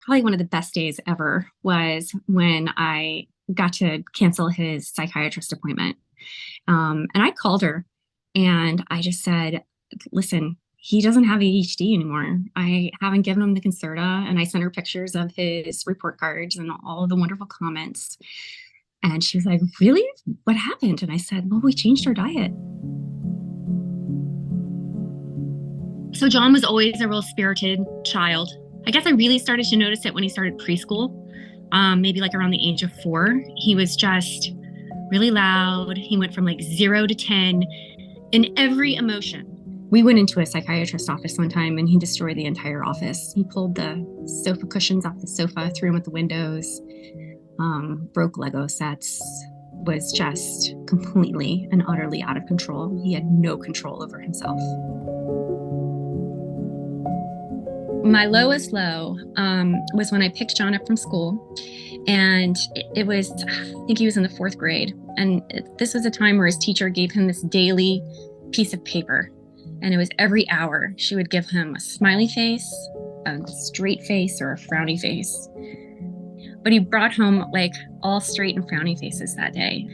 Probably one of the best days ever was when I got to cancel his psychiatrist appointment. And I called her and I just said, listen, he doesn't have ADHD anymore. I haven't given him the Concerta. And I sent her pictures of his report cards and all of the wonderful comments. And she was like, really? What happened? And I said, well, we changed our diet. So John was always a real spirited child. I guess I really started to notice it when he started preschool, maybe like around the age of 4. He was just really loud. He went from like 0 to 10 in every emotion. We went into a psychiatrist's office one time and he destroyed the entire office. He pulled the sofa cushions off the sofa, threw them at the windows, broke Lego sets, was just completely and utterly out of control. He had no control over himself. My lowest low was when I picked John up from school, and it was, I think he was in the 4th grade. And this was a time where his teacher gave him this daily piece of paper, and it was every hour. She would give him a smiley face, a straight face, or a frowny face. But he brought home like all straight and frowny faces that day.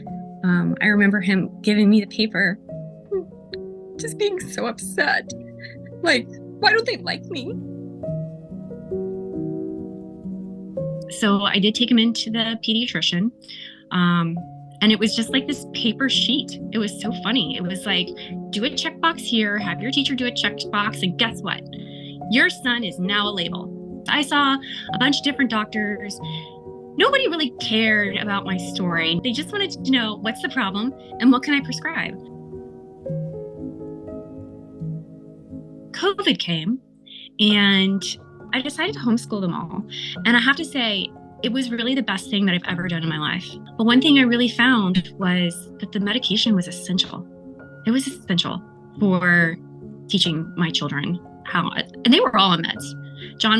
I remember him giving me the paper, just being so upset. Like, why don't they like me? So I did take him into the pediatrician, and it was just like this paper sheet. It was so funny. It was like, do a checkbox here, have your teacher do a checkbox, and guess what? Your son is now a label. I saw a bunch of different doctors. Nobody really cared about my story. They just wanted to know, what's the problem and what can I prescribe? COVID came, and I decided to homeschool them all. And I have to say, it was really the best thing that I've ever done in my life. But one thing I really found was that the medication was essential. It was essential for teaching my children how, and they were all on meds. John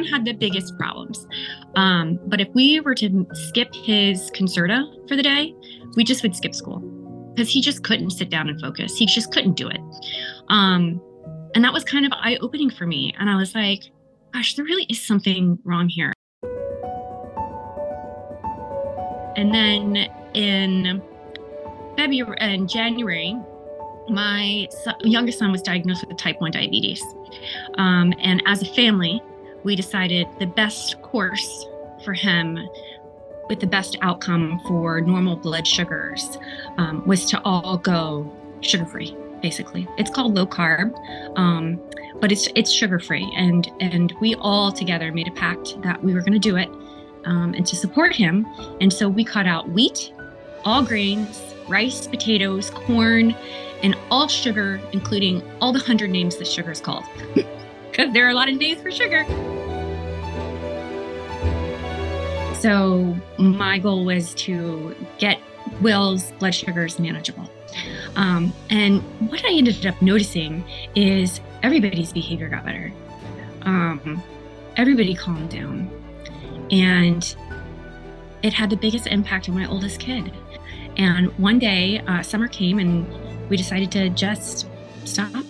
had the biggest problems. But if we were to skip his Concerta for the day, we just would skip school because he just couldn't sit down and focus. He just couldn't do it. And that was kind of eye-opening for me. And I was like, gosh, there really is something wrong here. And then in January, my youngest son was diagnosed with type 1 diabetes. And as a family, we decided the best course for him with the best outcome for normal blood sugars was to all go sugar-free. Basically, it's called low carb, but it's sugar-free, and we all together made a pact that we were going to do it, and to support him. And so we cut out wheat, all grains, rice, potatoes, corn, and all sugar, including all the 100 names that sugar is called, because there are a lot of names for sugar. So my goal was to get Will's blood sugars manageable. And what I ended up noticing is everybody's behavior got better. Everybody calmed down. And it had the biggest impact on my oldest kid. And one day, summer came and we decided to just stop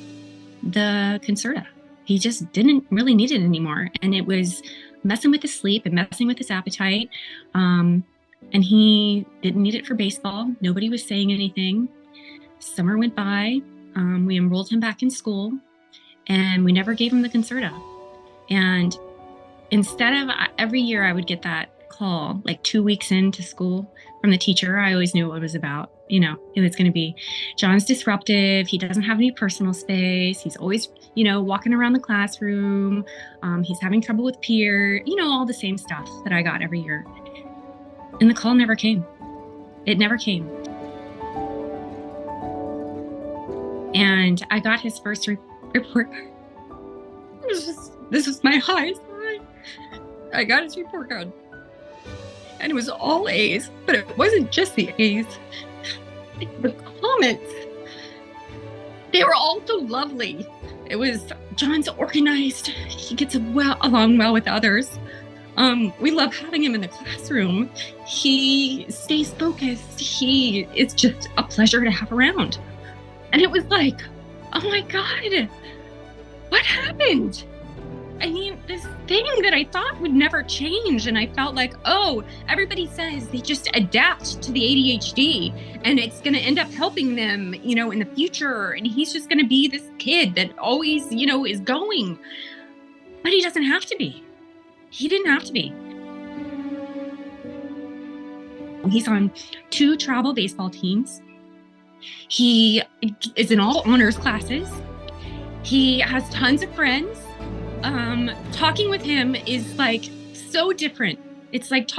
the Concerta. He just didn't really need it anymore. And it was messing with his sleep and messing with his appetite. And he didn't need it for baseball. Nobody was saying anything. Summer went by. We enrolled him back in school, and we never gave him the Concerta. And instead of every year I would get that call like 2 weeks into school from the teacher, I always knew what it was about. You know, it was going to be, John's disruptive. He doesn't have any personal space. He's always, walking around the classroom. He's having trouble with peer, all the same stuff that I got every year. And the call never came. It never came. And I got his first report. This was my highest high. I got his report card. And it was all A's, but it wasn't just the A's. The comments, they were all so lovely. It was, John's organized. He gets along well with others. We love having him in the classroom. He stays focused. It's just a pleasure to have around. And it was like, oh my God, what happened? I mean, this thing that I thought would never change. And I felt like, oh, everybody says they just adapt to the ADHD and it's going to end up helping them, in the future. And he's just going to be this kid that always, is going. But he doesn't have to be. He didn't have to be. He's on 2 travel baseball teams. He is in all honors classes. He has tons of friends. Talking with him is like so different. It's like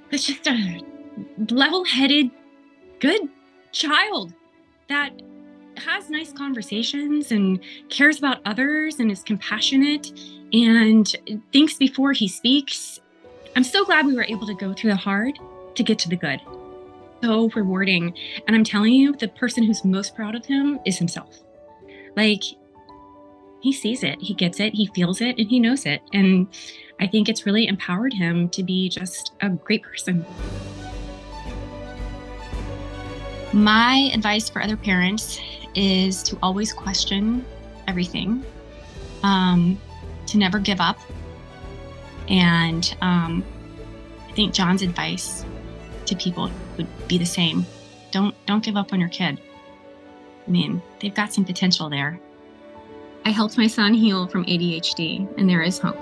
it's just a level-headed, good child that has nice conversations and cares about others and is compassionate and thinks before he speaks. I'm so glad we were able to go through the hard to get to the good. So rewarding. And I'm telling you, the person who's most proud of him is himself. Like, he sees it, he gets it, he feels it, and he knows it. And I think it's really empowered him to be just a great person. My advice for other parents is to always question everything, to never give up. And I think John's advice to people would be the same. Don't give up on your kid. I mean, they've got some potential there. I helped my son heal from ADHD, and there is hope.